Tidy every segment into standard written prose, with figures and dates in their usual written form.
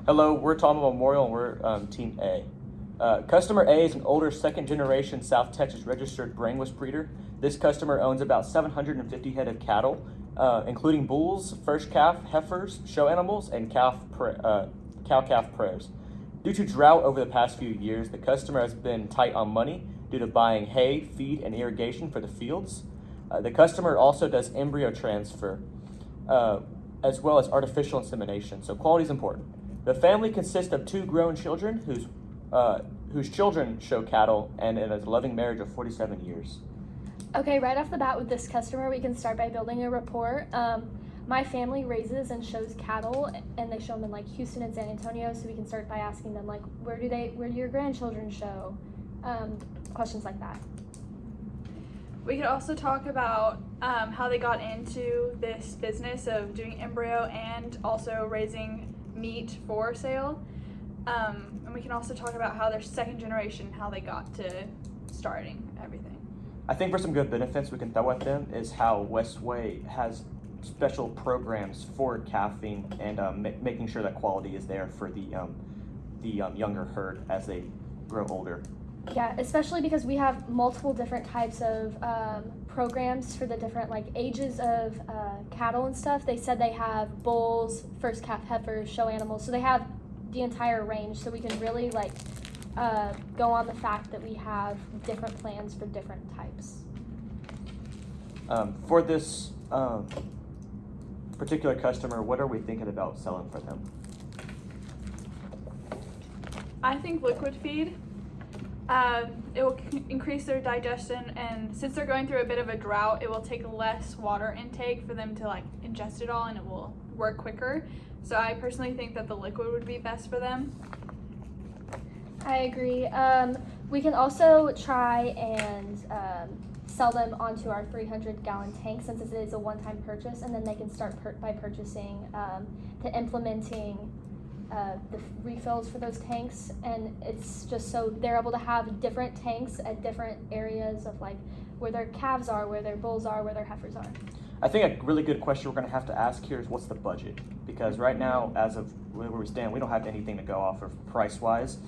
Hello, we're Tomball Memorial and we're Team A. Customer A is an older second generation South Texas registered brainless breeder. This customer owns about 750 head of cattle, including bulls, first calf, heifers, show animals, and cow-calf pairs. Due to drought over the past few years, the customer has been tight on money due to buying hay, feed, and irrigation for the fields. The customer also does embryo transfer, as well as artificial insemination, so quality is important. The family consists of 2 grown children whose children show cattle and in a loving marriage of 47 years. Okay, right off the bat with this customer, we can start by building a rapport. My family raises and shows cattle, and they show them in like Houston and San Antonio, so we can start by asking them like, where do your grandchildren show? Questions like that. We could also talk about how they got into this business of doing embryo and also raising meat for sale. And we can also talk about how they're second generation, how they got to starting everything. I think for some good benefits we can throw at them is how Westway has special programs for calving and making sure that quality is there for the younger herd as they grow older. Yeah, especially because we have multiple different types of programs for the different like ages of cattle and stuff. They said they have bulls, first calf heifers, show animals, so they have the entire range, so we can really like go on the fact that we have different plans for different types. For this particular customer, what are we thinking about selling for them? I think liquid feed. It will increase their digestion, and since they're going through a bit of a drought, it will take less water intake for them to like ingest it all, and it will work quicker. So I personally think that the liquid would be best for them. I agree. We can also try and sell them onto our 300-gallon tank, since it is a one-time purchase, and then they can start by purchasing to implementing the refills for those tanks, and it's just so they're able to have different tanks at different areas of like where their calves are, where their bulls are, where their heifers are. I think a really good question we're going to have to ask here is what's the budget? Because right now, as of where we stand, we don't have anything to go off of price-wise.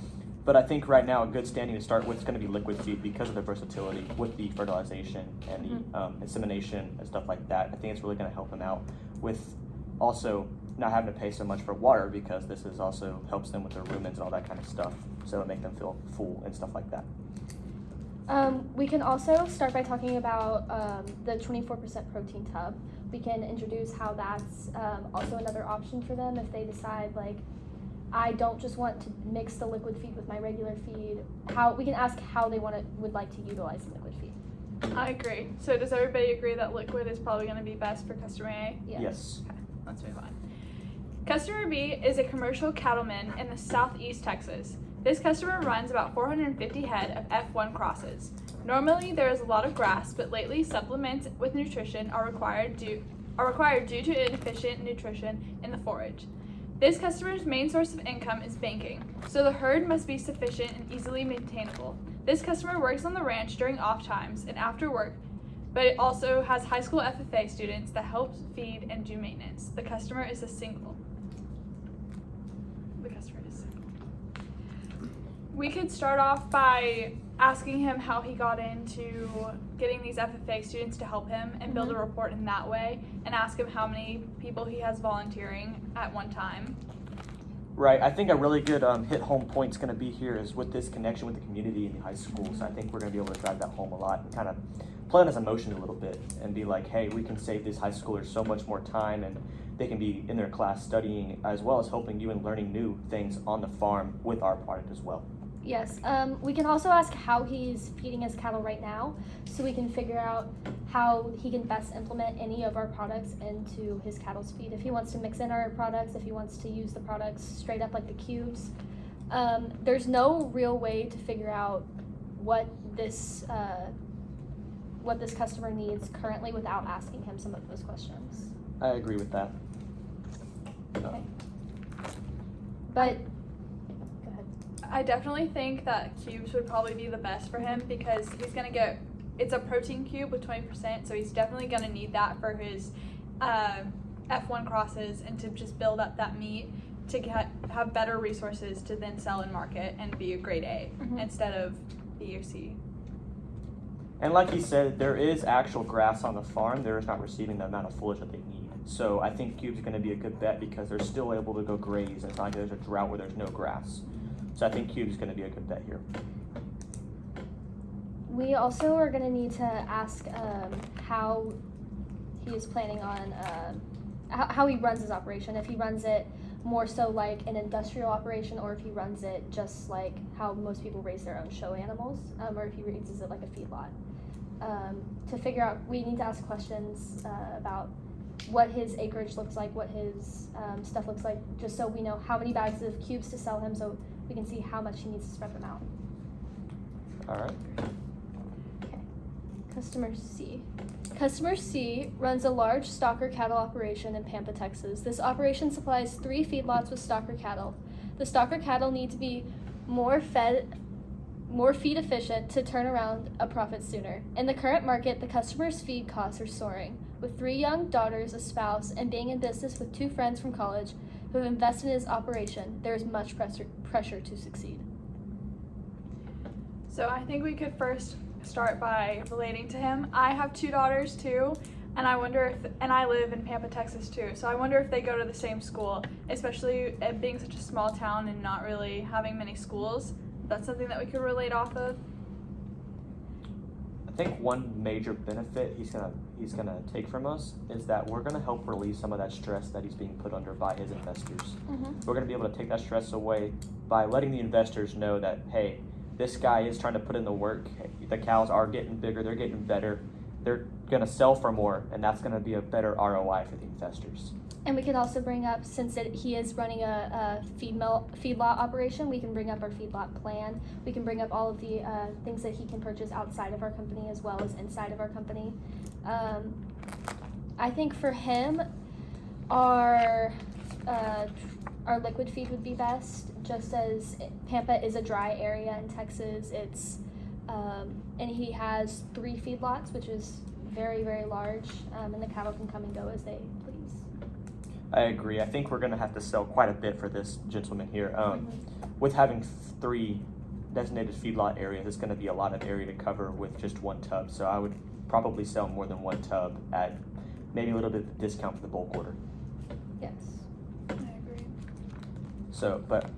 But I think right now a good standing to start with is going to be liquid feed because of the versatility with the fertilization and the insemination and stuff like that. I think it's really going to help them out with also not having to pay so much for water, because this is also helps them with their rumens and all that kind of stuff, so it make them feel full and stuff like that. We can also start by talking about the 24% protein tub. We can introduce how that's also another option for them if they decide like, I don't just want to mix the liquid feed with my regular feed. We can ask how they would like to utilize the liquid feed. I agree. So does everybody agree that liquid is probably going to be best for customer A? Yes. Okay, let's move on. Customer B is a commercial cattleman in the southeast Texas. This customer runs about 450 head of F1 crosses. Normally there is a lot of grass, but lately supplements with nutrition are required due to inefficient nutrition in the forage. This customer's main source of income is banking, so the herd must be sufficient and easily maintainable. This customer works on the ranch during off times and after work, but it also has high school FFA students that help feed and do maintenance. The customer is single. We could start off by asking him how he got into getting these FFA students to help him and build a report in that way, and ask him how many people he has volunteering at one time. Right. I think a really good hit home point is going to be here is with this connection with the community in the high schools. So I think we're going to be able to drive that home a lot and kind of play on his emotion a little bit and be like, hey, we can save these high schoolers so much more time, and they can be in their class studying as well as helping you and learning new things on the farm with our product as well. Yes, we can also ask how he's feeding his cattle right now, so we can figure out how he can best implement any of our products into his cattle's feed. If he wants to mix in our products, if he wants to use the products straight up like the cubes. There's no real way to figure out what this customer needs currently without asking him some of those questions. I agree with that. Okay. But I definitely think that cubes would probably be the best for him, because he's going to get, it's a protein cube with 20%, so he's definitely going to need that for his F1 crosses and to just build up that meat. have better resources to then sell and market and be a grade A instead of B or C. And like he said, there is actual grass on the farm. They're just not receiving the amount of foliage that they need. So I think Cube's going to be a good bet because they're still able to go graze. It's not like there's a drought where there's no grass. So I think Cube's going to be a good bet here. We also are going to need to ask how he is planning on how he runs his operation. If he runs it more so like an industrial operation, or if he runs it just like how most people raise their own show animals, or if he raises it like a feedlot. To figure out, we need to ask questions about what his acreage looks like, what his stuff looks like, just so we know how many bags of cubes to sell him, so we can see how much he needs to spread them out. All right. Okay. Customer C. Customer C runs a large stocker cattle operation in Pampa, Texas. This operation supplies 3 feedlots with stocker cattle. The stocker cattle need to be more feed efficient to turn around a profit sooner. In the current market, the customer's feed costs are soaring. With 3 young daughters, a spouse, and being in business with 2 friends from college who have invested in his operation, there is much pressure to succeed. So I think we could first start by relating to him. I have 2 daughters too, and I live in Pampa, Texas too. So I wonder if they go to the same school, especially it being such a small town and not really having many schools. That's something that we could relate off of. I think one major benefit he's gonna take from us is that we're gonna help relieve some of that stress that he's being put under by his investors. We're gonna be able to take that stress away by letting the investors know that, hey, this guy is trying to put in the work. The cows are getting bigger. They're getting better. They're gonna sell for more, and that's gonna be a better ROI for the investors. And we can also bring up, since he is running a feedlot operation, we can bring up our feedlot plan. We can bring up all of the things that he can purchase outside of our company as well as inside of our company. I think for him, our liquid feed would be best, just as Pampa is a dry area in Texas. It's and he has 3 feedlots, which is very, very large, and the cattle can come and go as they please. I agree. I think we're going to have to sell quite a bit for this gentleman here. With having 3 designated feedlot areas, it's going to be a lot of area to cover with just 1 tub. So I would probably sell more than 1 tub at maybe a little bit of a discount for the bulk order. Yes. I agree. So, but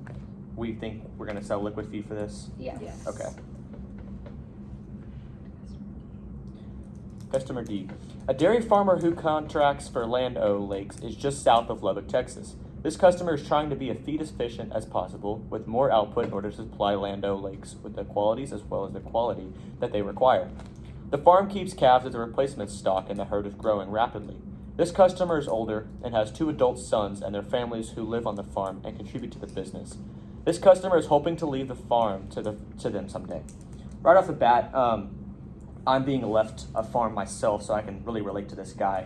we think we're going to sell liquid feed for this? Yes. Okay. Customer D. A dairy farmer who contracts for Land O Lakes is just south of Lubbock, Texas. This customer is trying to be as feed efficient as possible with more output in order to supply Land O Lakes with the qualities as well as the quality that they require. The farm keeps calves as a replacement stock and the herd is growing rapidly. This customer is older and has 2 adult sons and their families who live on the farm and contribute to the business. This customer is hoping to leave the farm to them someday. Right off the bat, I'm being left a farm myself, so I can really relate to this guy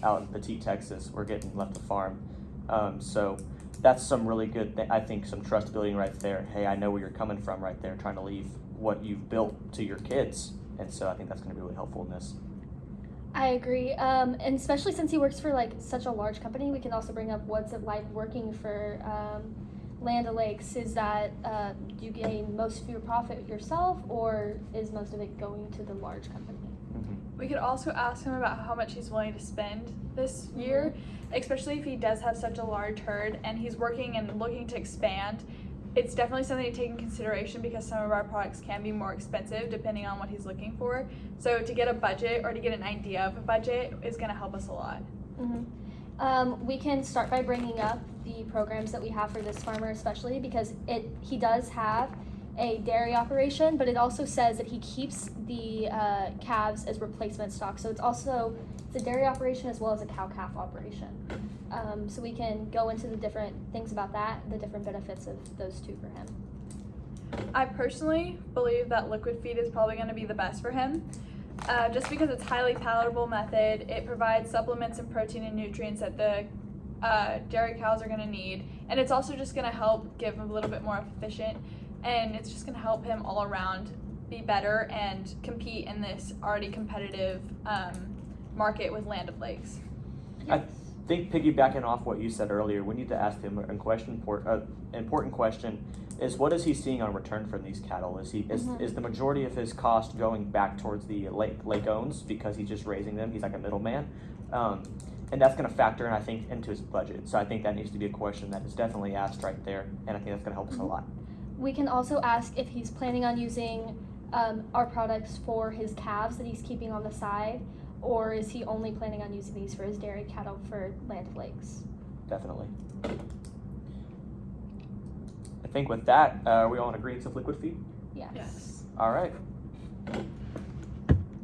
out in Petite, Texas. We're getting left a farm. So that's some really good, I think, some trust building right there. Hey, I know where you're coming from right there, trying to leave what you've built to your kids. And so I think that's going to be really helpful in this. I agree. And especially since he works for like such a large company, we can also bring up what's it like working for Land O'Lakes. Is that do you gain most of your profit yourself, or is most of it going to the large company? We could also ask him about how much he's willing to spend this year, especially if he does have such a large herd and he's working and looking to expand. It's definitely something to take in consideration because some of our products can be more expensive depending on what he's looking for. So to get a budget or to get an idea of a budget is going to help us a lot. We can start by bringing up the programs that we have for this farmer, especially because he does have a dairy operation, but it also says that he keeps the calves as replacement stock. So it's a dairy operation as well as a cow-calf operation. So we can go into the different things about that, the different benefits of those 2 for him. I personally believe that liquid feed is probably going to be the best for him. Just because it's a highly palatable method, it provides supplements and protein and nutrients that the dairy cows are going to need, and it's also just going to help give him a little bit more efficient, and it's just going to help him all around be better and compete in this already competitive market with Land of Lakes. Yes. think piggybacking off what you said earlier, we need to ask him an important question is what is he seeing on return from these cattle? Is the majority of his cost going back towards the lake owns because he's just raising them? He's like a middleman, and that's going to factor in, I think, into his budget. So I think that needs to be a question that is definitely asked right there, and I think that's going to help us a lot. We can also ask if he's planning on using our products for his calves that he's keeping on the side, or is he only planning on using these for his dairy cattle for land lakes? Definitely. I think with that, we all in agreement of liquid feed? Yes. Yes. All right.